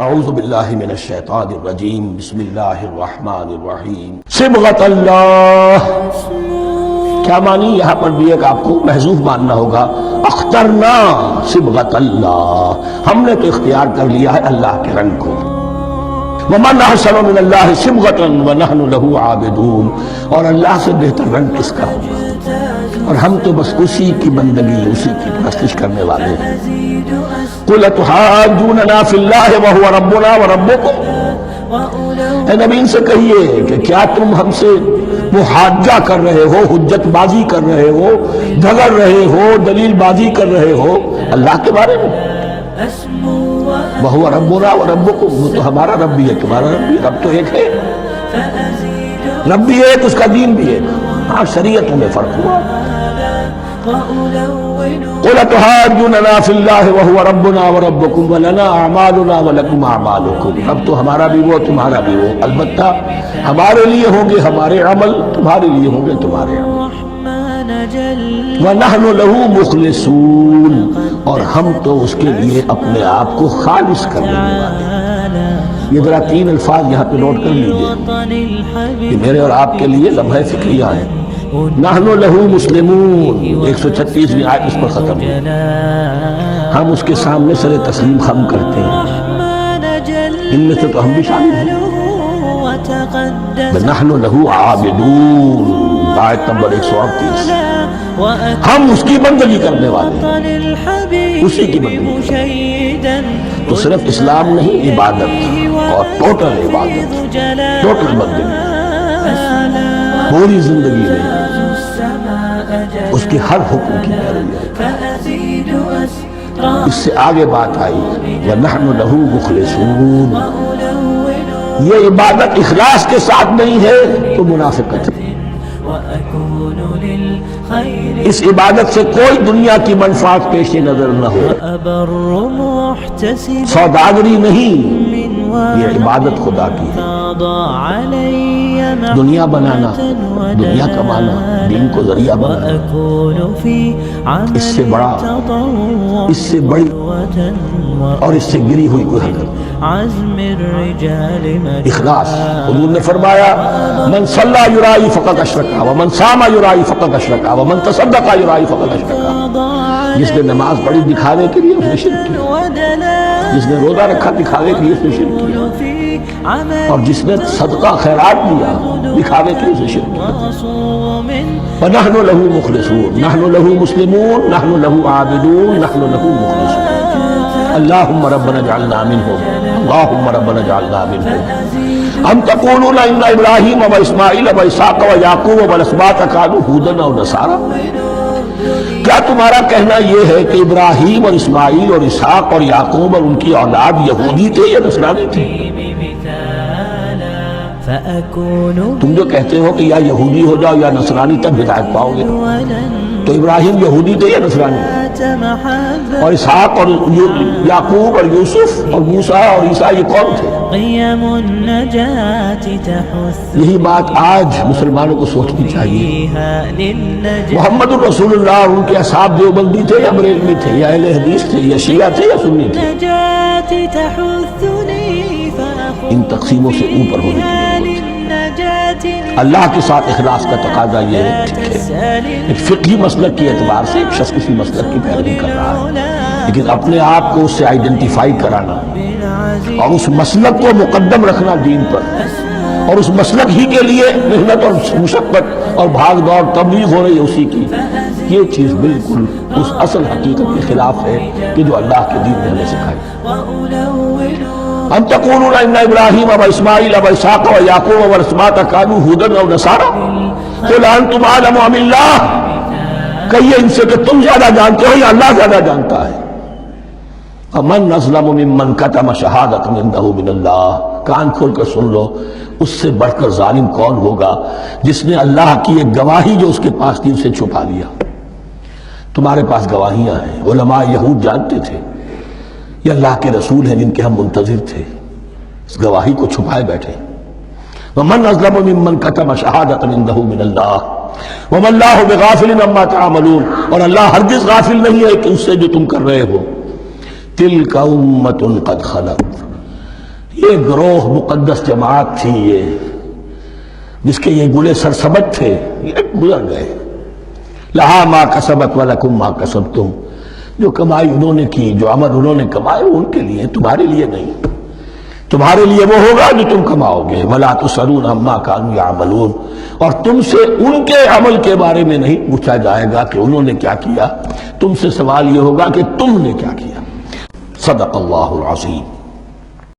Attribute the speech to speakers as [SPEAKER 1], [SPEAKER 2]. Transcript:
[SPEAKER 1] اعوذ باللہ من الشیطان الرجیم بسم اللہ الرحمن الرحیم صبغۃ اللہ. کیا معنی؟ یہاں پر بھی ایک آپ کو محذوف ماننا ہوگا. اخترنا صبغۃ اللہ، ہم نے تو اختیار کر لیا ہے اللہ کے رنگ کو. ومن احسن من اللہ صبغۃ ونحن له عابدون، اور اللہ سے بہتر رنگ کس کا ہوگا، اور ہم تو بس اسی کی بندگی، اسی کی پرستش کرنے والے ہیں. قُلْ أَتُحَاجُّونَنَا فِي اللَّهِ وَهُوَ رَبُّنَا وَرَبُّكُمْ، اے نبی ان سے کہیے کہ کیا تم ہم سے محاجہ کر رہے ہو، حجت بازی کر رہے ہو، جھگڑ رہے ہو، دلیل بازی کر رہے ہو اللہ کے بارے میں؟ وَهُوَ رَبُّنَا وَرَبُّكُمْ، وہ تو ہمارا رب بھی ہے تمہارا رب بھی. رب تو ایک ہے، رب بھی ایک، اس کا دین بھی ایک. ہاں شریعتوں میں فرق ہوا. قُلْ أَتُحَاجُّونَنَا فِي اللَّهِ وَهُوَ رَبُّنَا وَرَبُّكُمْ وَلَنَا أَعْمَالُنَا وَلَكُمْ أَعْمَالُكُمْ. اب تو ہمارا بھی وہ تمہارا بھی وہ، البتہ ہمارے لیے ہوں گے ہمارے عمل، تمہارے لیے ہوں گے تمہارے عمل. وَنَحْنُ لَهُ مُخْلِصُونَ، اور ہم تو اس کے لیے اپنے آپ کو خالص کر لینے والے. یہ ذرا تین الفاظ یہاں پہ نوٹ کر لیجئے، یہ میرے اور آپ کے لیے لمحہ فکریہ ہیں. نحن لہو مسلمون، 136ویں آیت اس پر ختم ہوئی. ہم اس کے سامنے سر تسلیم خم کرتے ہیں، ان میں سے تو ہم بھی شامل ہیں. نحن لہو عابدون، آیت نمبر 138. ہم اس کی بندگی کرنے والے، اسی کی بندگی. تو صرف اسلام نہیں، عبادت، اور ٹوٹل عبادت، ٹوٹل بندگی، پوری زندگی میں اس کے ہر حکم کی پیروی. اس سے آگے بات آئی وَنَحْنُ لَهُ مُخْلِصُونَ. یہ عبادت اخلاص کے ساتھ نہیں ہے تو منافقت ہے. اس عبادت سے کوئی دنیا کی منفعت پیش نظر نہ ہو، سوداگری نہیں، یہ عبادت خدا کی ہے. دنیا بنانا، دنیا کمانا، دین کو ذریعہ بنانا، اس سے بڑا، اس سے بڑی اور اس سے گری ہوئی کوئی حرکت. اخلاص. حضور نے فرمایا من صلی یرائی فقط اشرکا ومن صام یرائی فقط اشرکا ومن تصدق یرائی فقط اشرکا. جس نے نماز پڑھی دکھاوے کے لیے اس نے شرک کیا، جس نے روزہ رکھا دکھاوے کے لیے اس نے شرک کیا، اور جس نے صدقہ خیرات دیا دکھاوے کے لیے اس نے شرک کیا. وَنَحْنُ لَهُ مُخْلِصُونَ، نَحْنُ لَهُ مُسْلِمُونَ، نَحْنُ لَهُ عَابِدُونَ، نَحْنُ لَهُ مُخْلِصُونَ. اللهم ربنا اجعلنا منهم، اللهم ربنا اجعلنا منهم. أم تقولون إن إبراهيم وإسماعيل وإسحاق ويعقوب والأسباط كانوا هودا أو نصارى. کیا تمہارا کہنا یہ ہے کہ ابراہیم اور اسماعیل اور اسحاق اور یعقوب اور ان کی اولاد یہودی تھے یا نصرانی تھے؟ تم جو کہتے ہو کہ یا یہودی ہو جاؤ یا نصرانی تب ہدایت پاؤ گے، تو ابراہیم یہودی تھے یا نصرانی؟ اور اسحاق اور یعقوب اور یوسف اور موسیٰ اور عیسیٰ یہ کون تھے؟ یہی بات آج مسلمانوں کو سوچنی چاہیے. محمد الرسول اللہ اور ان کے اصحاب دیوبندی تھے یا بریلوی تھے یا اہل حدیث تھے یا شیعہ تھے یا سنی تھے؟ ان تقسیموں سے اوپر ہونے کی ضرورت ہے. اللہ کے ساتھ اخلاص کا تقاضا یہ ہے. ٹھیک ہے، ایک فقہی مسلک کے اعتبار سے ایک شخص کسی مسلک کی پیروی کر رہا ہے، لیکن اپنے آپ کو اس سے آئیڈینٹیفائی کرانا اور اس مسلک کو مقدم رکھنا دین پر، اور اس مسلک ہی کے لیے محنت اور مشقت اور بھاگ دوڑ تبلیغ ہو رہی ہے اسی کی، یہ چیز بالکل اس اصل حقیقت کے خلاف ہے کہ جو اللہ کے دین نے ہمیں سکھائی. ام تقولون ان ابراہیم و اسماعیل و اسحاق و یعقوب والاسباط كانوا هودا او نصارى قل انتم اعلم ام اللہ. کہیے ان سے کہ تم زیادہ جانتے ہو یا اللہ زیادہ جانتا ہے. فمن اظلم ممن كتم شهادة عنده من اللہ. کان کھول کر سن لو، اس سے بڑھ کر ظالم کون ہوگا جس نے اللہ کی ایک گواہی جو اس کے پاس تھی اسے چھپا لیا. تمہارے پاس گواہیاں ہیں، علماء یہود جانتے تھے یہ اللہ کے رسول ہیں جن کے ہم منتظر تھے، اس گواہی کو چھپائے بیٹھے. ومن اظلم ممن كتم شهادة عنده من اللہ وما اللہ بغافل عما تعملون. اور اللہ ہرگز غافل نہیں ہے کہ اس سے جو تم کر رہے ہو. تلک امۃ قد خلت، ایک گروہ مقدس جماعت تھی یہ، جس کے یہ گلے سرسبت تھے، یہ گزر گئے. لہا ما کسبت ولکم ما کسبتم، جو کمائی انہوں نے کی، جو عمل انہوں نے کمائے وہ ان کے لیے، تمہارے لیے نہیں. تمہارے لیے وہ ہوگا جو تم کماؤ گے. ولا تسألون عما كانوا يعملون، اور تم سے ان کے عمل کے بارے میں نہیں پوچھا جائے گا کہ انہوں نے کیا کیا، تم سے سوال یہ ہوگا کہ تم نے کیا کیا. صدق اللہ العظیم.